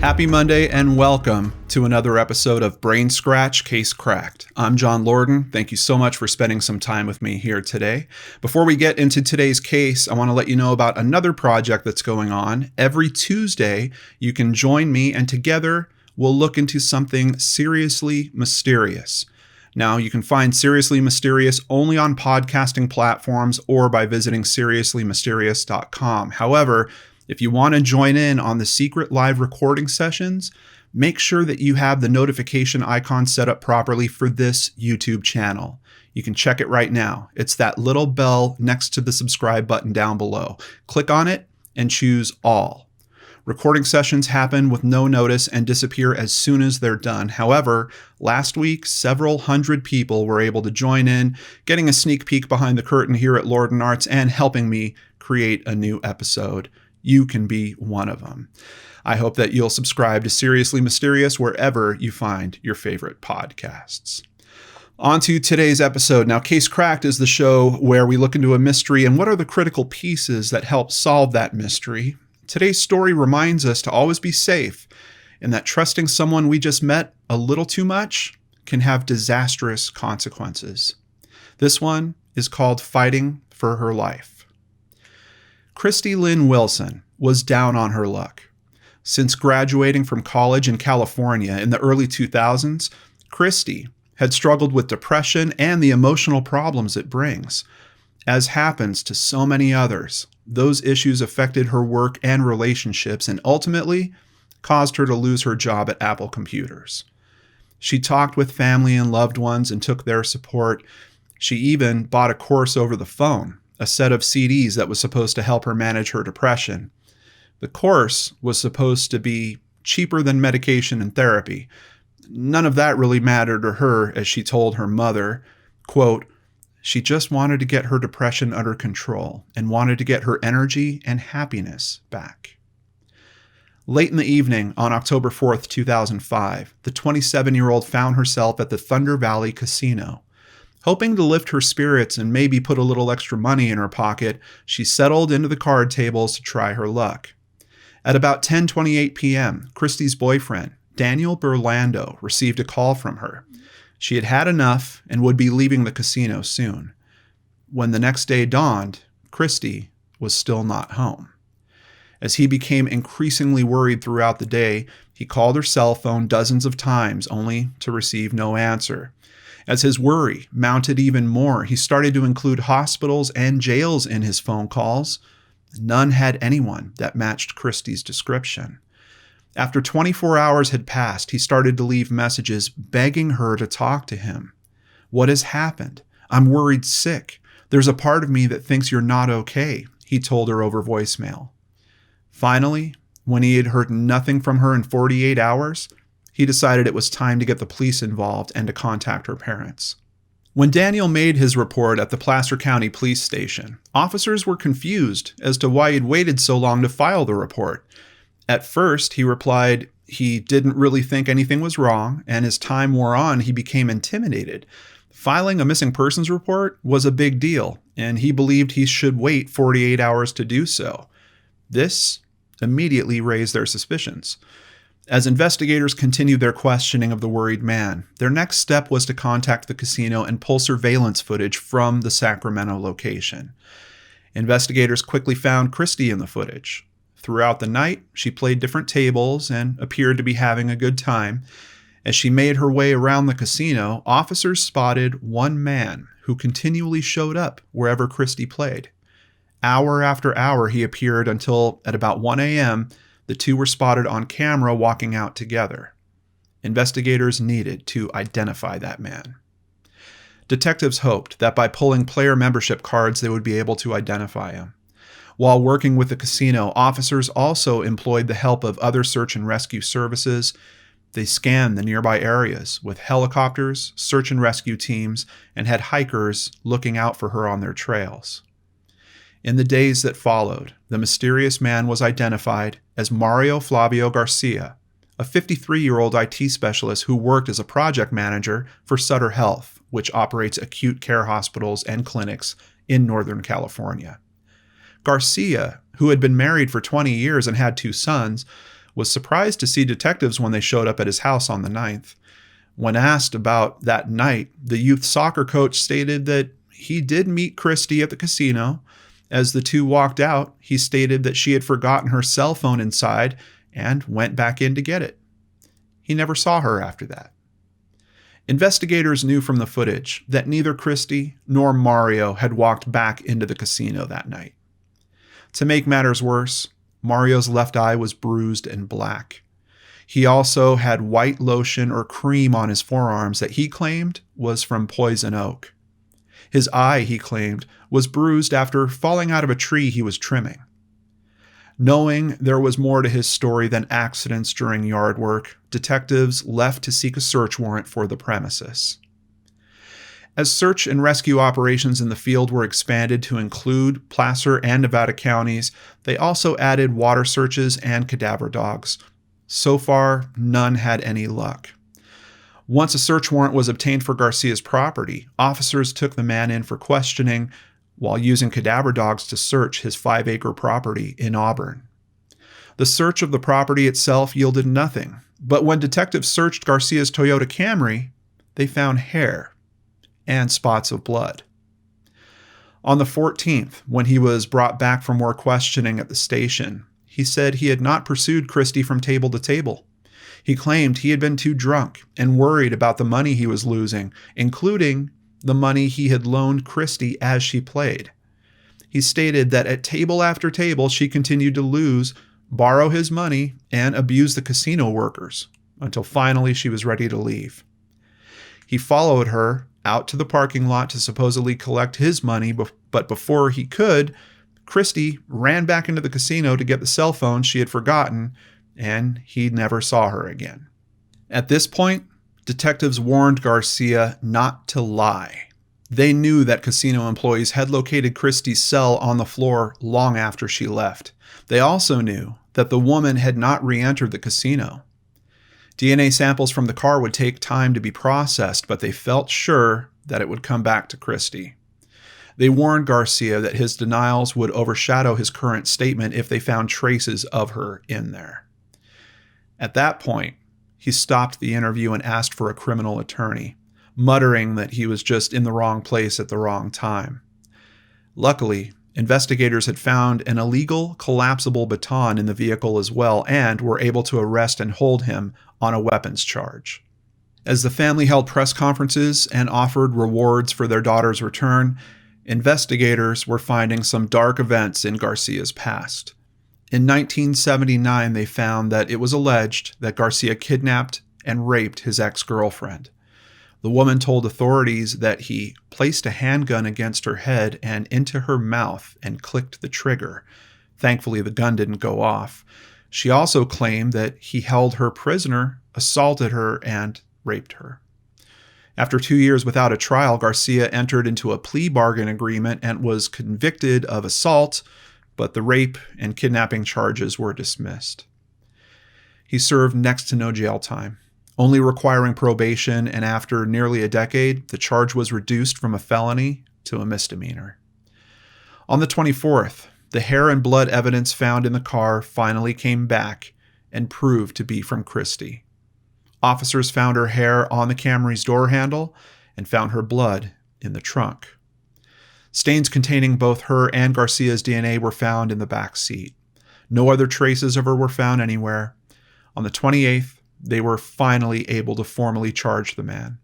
Happy Monday and welcome to another episode of Brain Scratch Case Cracked. I'm John Lorden. Thank you so much for spending some time with me here today. Before we get into today's case, I want to let you know about another project that's going on. Every Tuesday, you can join me and together we'll look into something seriously mysterious. Now, you can find Seriously Mysterious only on podcasting platforms or by visiting seriouslymysterious.com. However, if you want to join in on the secret live recording sessions, make sure that you have the notification icon set up properly for this YouTube channel. You can check it right now. It's that little bell next to the subscribe button down below. Click on it and choose all. Recording sessions happen with no notice and disappear as soon as they're done. However, last week, several hundred people were able to join in, getting a sneak peek behind the curtain here at Lorden Arts and helping me create a new episode. You can be one of them. I hope that you'll subscribe to Seriously Mysterious wherever you find your favorite podcasts. On to today's episode. Now, Case Cracked is the show where we look into a mystery and what are the critical pieces that help solve that mystery. Today's story reminds us to always be safe and that trusting someone we just met a little too much can have disastrous consequences. This one is called Fighting for Her Life. Christy Lynn Wilson was down on her luck. Since graduating from college in California in the early 2000s, Christy had struggled with depression and the emotional problems it brings. As happens to so many others, those issues affected her work and relationships and ultimately caused her to lose her job at Apple Computers. She talked with family and loved ones and took their support. She even bought a course over the phone, a set of CDs that was supposed to help her manage her depression. The course was supposed to be cheaper than medication and therapy. None of that really mattered to her, as she told her mother, quote, she just wanted to get her depression under control and wanted to get her energy and happiness back. Late in the evening on October 4th, 2005, the 27-year-old found herself at the Thunder Valley Casino. Hoping to lift her spirits and maybe put a little extra money in her pocket, she settled into the card tables to try her luck. At about 10:28 p.m., Christy's boyfriend, Daniel Burlando, received a call from her. She had had enough and would be leaving the casino soon. When the next day dawned, Christy was still not home. As he became increasingly worried throughout the day, he called her cell phone dozens of times only to receive no answer. As his worry mounted even more, he started to include hospitals and jails in his phone calls. None had anyone that matched Christy's description. After 24 hours had passed, he started to leave messages begging her to talk to him. What has happened? I'm worried sick. There's a part of me that thinks you're not okay, he told her over voicemail. Finally, when he had heard nothing from her in 48 hours, he decided it was time to get the police involved and to contact her parents. When Daniel made his report at the Placer County Police Station, officers were confused as to why he'd waited so long to file the report. At first, he replied he didn't really think anything was wrong, and as time wore on, he became intimidated. Filing a missing persons report was a big deal, and he believed he should wait 48 hours to do so. This immediately raised their suspicions. As investigators continued their questioning of the worried man, their next step was to contact the casino and pull surveillance footage from the Sacramento location. Investigators quickly found Christy in the footage. Throughout the night, she played different tables and appeared to be having a good time. As she made her way around the casino, officers spotted one man who continually showed up wherever Christy played. Hour after hour he appeared until at about 1 a.m., the two were spotted on camera walking out together. Investigators needed to identify that man. Detectives hoped that by pulling player membership cards, they would be able to identify him. While working with the casino, officers also employed the help of other search and rescue services. They scanned the nearby areas with helicopters, search and rescue teams, and had hikers looking out for her on their trails. In the days that followed, the mysterious man was identified as Mario Flavio Garcia, a 53-year-old IT specialist who worked as a project manager for Sutter Health, which operates acute care hospitals and clinics in Northern California. Garcia, who had been married for 20 years and had 2 sons, was surprised to see detectives when they showed up at his house on the 9th. When asked about that night, the youth soccer coach stated that he did meet Christy at the casino. As the two walked out, he stated that she had forgotten her cell phone inside and went back in to get it. He never saw her after that. Investigators knew from the footage that neither Christy nor Mario had walked back into the casino that night. To make matters worse, Mario's left eye was bruised and black. He also had white lotion or cream on his forearms that he claimed was from poison oak. His eye, he claimed, was bruised after falling out of a tree he was trimming. Knowing there was more to his story than accidents during yard work, detectives left to seek a search warrant for the premises. As search and rescue operations in the field were expanded to include Placer and Nevada counties, they also added water searches and cadaver dogs. So far, none had any luck. Once a search warrant was obtained for Garcia's property, officers took the man in for questioning while using cadaver dogs to search his 5-acre property in Auburn. The search of the property itself yielded nothing, but when detectives searched Garcia's Toyota Camry, they found hair and spots of blood. On the 14th, when he was brought back for more questioning at the station, he said he had not pursued Christy from table to table. He claimed he had been too drunk and worried about the money he was losing, including the money he had loaned Christy as she played. He stated that at table after table, she continued to lose, borrow his money, and abuse the casino workers until finally she was ready to leave. He followed her out to the parking lot to supposedly collect his money, but before he could, Christy ran back into the casino to get the cell phone she had forgotten, and he never saw her again. At this point, detectives warned Garcia not to lie. They knew that casino employees had located Christy's cell on the floor long after she left. They also knew that the woman had not re-entered the casino. DNA samples from the car would take time to be processed, but they felt sure that it would come back to Christy. They warned Garcia that his denials would overshadow his current statement if they found traces of her in there. At that point, he stopped the interview and asked for a criminal attorney, muttering that he was just in the wrong place at the wrong time. Luckily, investigators had found an illegal collapsible baton in the vehicle as well and were able to arrest and hold him on a weapons charge. As the family held press conferences and offered rewards for their daughter's return, investigators were finding some dark events in Garcia's past. In 1979, they found that it was alleged that Garcia kidnapped and raped his ex-girlfriend. The woman told authorities that he placed a handgun against her head and into her mouth and clicked the trigger. Thankfully, the gun didn't go off. She also claimed that he held her prisoner, assaulted her, and raped her. After 2 years without a trial, Garcia entered into a plea bargain agreement and was convicted of assault, but the rape and kidnapping charges were dismissed. He served next to no jail time, only requiring probation, and after nearly a decade, the charge was reduced from a felony to a misdemeanor. On the 24th, the hair and blood evidence found in the car finally came back and proved to be from Christy. Officers found her hair on the Camry's door handle and found her blood in the trunk. Stains containing both her and Garcia's DNA were found in the back seat. No other traces of her were found anywhere. On the 28th, they were finally able to formally charge the man.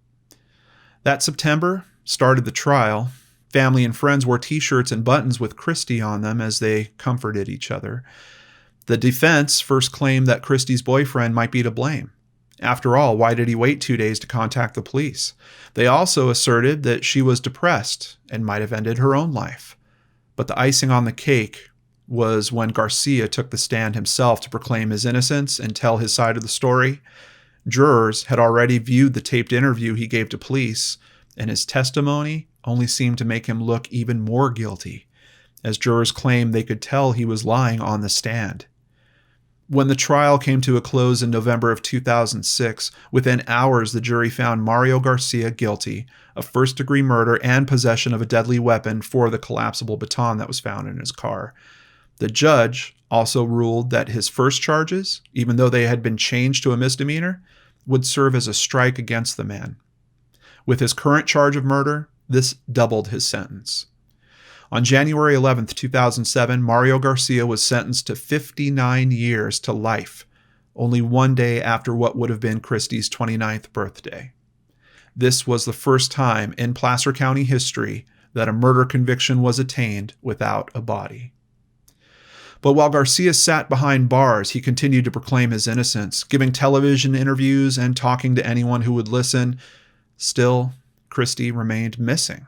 That September started the trial. Family and friends wore t-shirts and buttons with Christy on them as they comforted each other. The defense first claimed that Christy's boyfriend might be to blame. After all, why did he wait 2 days to contact the police? They also asserted that she was depressed and might have ended her own life. But the icing on the cake was when Garcia took the stand himself to proclaim his innocence and tell his side of the story. Jurors had already viewed the taped interview he gave to police, and his testimony only seemed to make him look even more guilty, as jurors claimed they could tell he was lying on the stand. When the trial came to a close in November of 2006, within hours the jury found Mario Garcia guilty of first-degree murder and possession of a deadly weapon for the collapsible baton that was found in his car. The judge also ruled that his first charges, even though they had been changed to a misdemeanor, would serve as a strike against the man. With his current charge of murder, this doubled his sentence. On January 11, 2007, Mario Garcia was sentenced to 59 years to life, only one day after what would have been Christy's 29th birthday. This was the first time in Placer County history that a murder conviction was attained without a body. But while Garcia sat behind bars, he continued to proclaim his innocence, giving television interviews and talking to anyone who would listen. Still, Christy remained missing.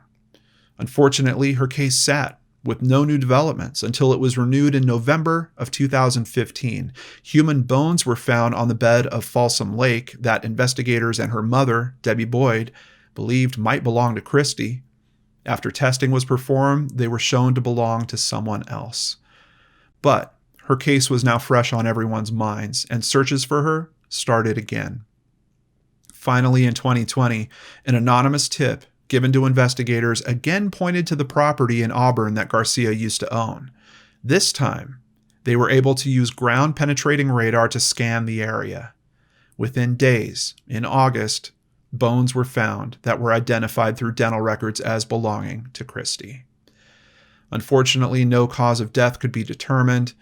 Unfortunately, her case sat with no new developments until it was renewed in November of 2015. Human bones were found on the bed of Folsom Lake that investigators and her mother, Debbie Boyd, believed might belong to Christy. After testing was performed, they were shown to belong to someone else. But her case was now fresh on everyone's minds, and searches for her started again. Finally, in 2020, an anonymous tip given to investigators again pointed to the property in Auburn that Garcia used to own. This time, they were able to use ground-penetrating radar to scan the area. Within days, in August, bones were found that were identified through dental records as belonging to Christy. Unfortunately, no cause of death could be determined,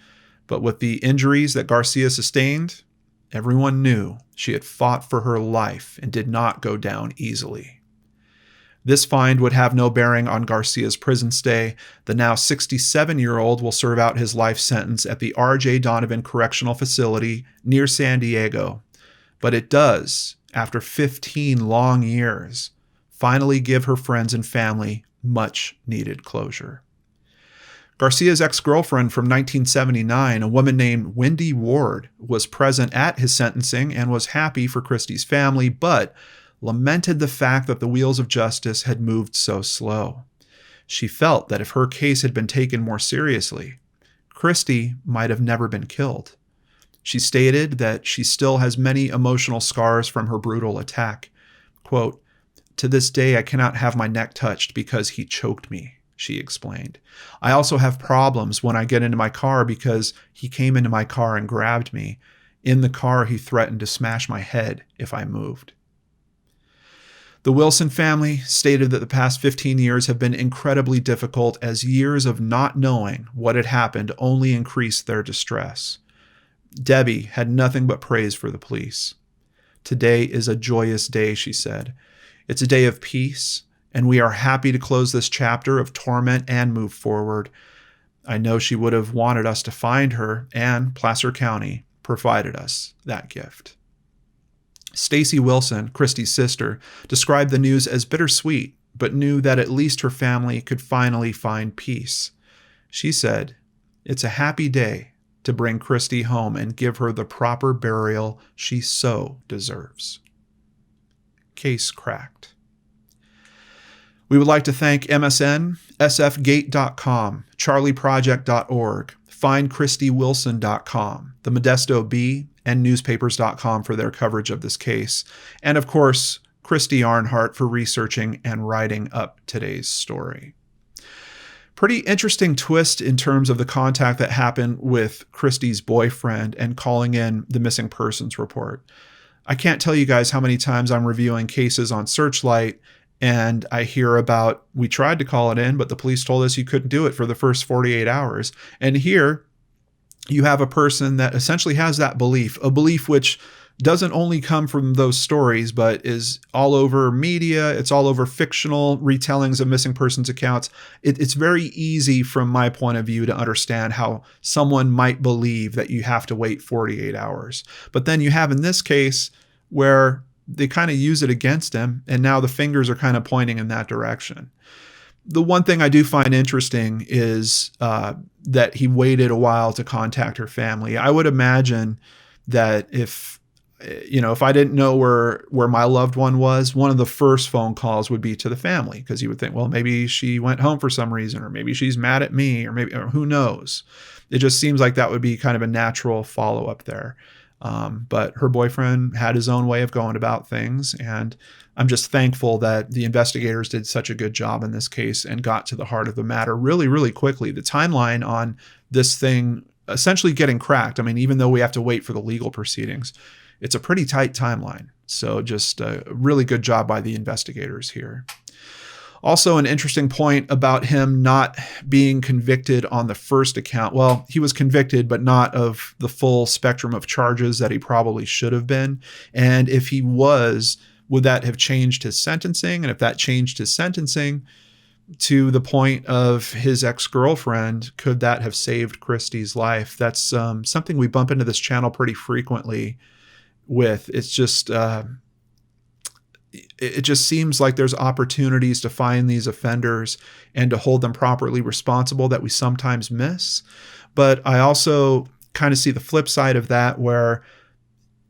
but with the injuries that Garcia sustained, everyone knew she had fought for her life and did not go down easily. This find would have no bearing on Garcia's prison stay. The now 67-year-old will serve out his life sentence at the R.J. Donovan Correctional Facility near San Diego. But it does, after 15 long years, finally give her friends and family much-needed closure. Garcia's ex-girlfriend from 1979, a woman named Wendy Ward, was present at his sentencing and was happy for Christy's family, but lamented the fact that the wheels of justice had moved so slow. She felt that if her case had been taken more seriously, Christy might have never been killed. She stated that she still has many emotional scars from her brutal attack. Quote, "To this day, I cannot have my neck touched because he choked me," she explained. "I also have problems when I get into my car because he came into my car and grabbed me. In the car, he threatened to smash my head if I moved." The Wilson family stated that the past 15 years have been incredibly difficult as years of not knowing what had happened only increased their distress. Debbie had nothing but praise for the police. "Today is a joyous day," she said. "It's a day of peace, and we are happy to close this chapter of torment and move forward." I know she would have wanted us to find her, and Placer County provided us that gift. Stacy Wilson, Christy's sister, described the news as bittersweet, but knew that at least her family could finally find peace. She said, "It's a happy day to bring Christy home and give her the proper burial she so deserves." Case cracked. We would like to thank MSN, sfgate.com, charlieproject.org, findchristywilson.com, the Modesto Bee, and newspapers.com for their coverage of this case, and of course, Christy Arnhart for researching and writing up today's story. Pretty interesting twist in terms of the contact that happened with Christy's boyfriend and calling in the missing persons report. I can't tell you guys how many times I'm reviewing cases on Searchlight and I hear about, we tried to call it in, but the police told us you couldn't do it for the first 48 hours. And here you have a person that essentially has that belief, a belief which doesn't only come from those stories, but is all over media. It's all over fictional retellings of missing persons accounts. It's very easy from my point of view to understand how someone might believe that you have to wait 48 hours. But then you have in this case where they kind of use it against him, and now the fingers are kind of pointing in that direction. The one thing I do find interesting is that he waited a while to contact her family. I would imagine that if I didn't know where my loved one was, one of the first phone calls would be to the family, because you would think, well, maybe she went home for some reason, or maybe she's mad at me, or who knows. It just seems like that would be kind of a natural follow-up there. But her boyfriend had his own way of going about things, and I'm just thankful that the investigators did such a good job in this case and got to the heart of the matter really, really quickly. The timeline on this thing essentially getting cracked. I mean, even though we have to wait for the legal proceedings, it's a pretty tight timeline. So just a really good job by the investigators here. Also, an interesting point about him not being convicted on the first account. Well, he was convicted, but not of the full spectrum of charges that he probably should have been. And if he was, would that have changed his sentencing? And if that changed his sentencing to the point of his ex-girlfriend, could that have saved Christy's life? That's something we bump into this channel pretty frequently with. It's just... it just seems like there's opportunities to find these offenders and to hold them properly responsible that we sometimes miss. But I also kind of see the flip side of that, where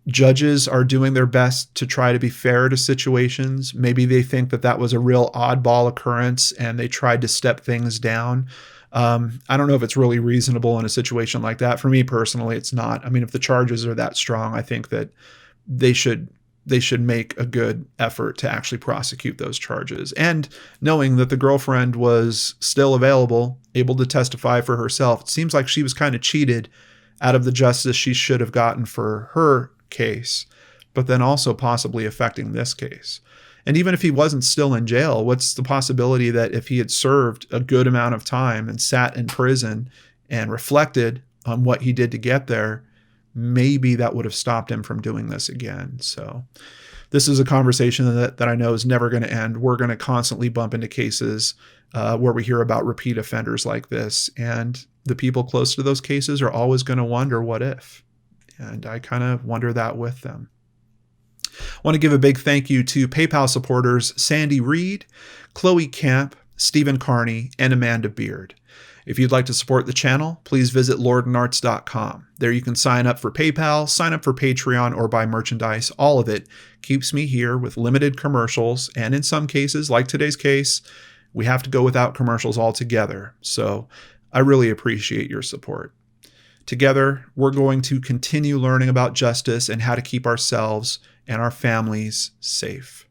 judges are doing their best to try to be fair to situations. Maybe they think that that was a real oddball occurrence and they tried to step things down. I don't know if it's really reasonable in a situation like that. For me personally, it's not. I mean, if the charges are that strong, I think that they should make a good effort to actually prosecute those charges. And knowing that the girlfriend was still available, able to testify for herself, it seems like she was kind of cheated out of the justice she should have gotten for her case, but then also possibly affecting this case. And even if he wasn't still in jail, what's the possibility that if he had served a good amount of time and sat in prison and reflected on what he did to get there, maybe that would have stopped him from doing this again. So this is a conversation that I know is never going to end. We're going to constantly bump into cases where we hear about repeat offenders like this. And the people close to those cases are always going to wonder, what if? And I kind of wonder that with them. I want to give a big thank you to PayPal supporters Sandy Reed, Chloe Camp, Stephen Carney, and Amanda Beard. If you'd like to support the channel, please visit lordandarts.com. There you can sign up for PayPal, sign up for Patreon, or buy merchandise. All of it keeps me here with limited commercials, and in some cases, like today's case, we have to go without commercials altogether. So I really appreciate your support. Together, we're going to continue learning about justice and how to keep ourselves and our families safe.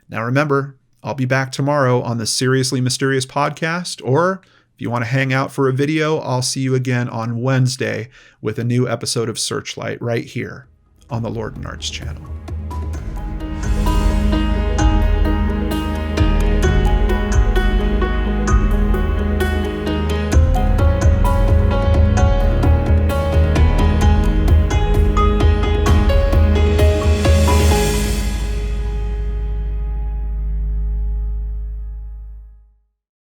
Now remember, I'll be back tomorrow on the Seriously Mysterious podcast, or if you want to hang out for a video, I'll see you again on Wednesday with a new episode of Searchlight right here on the Lord and Arts channel.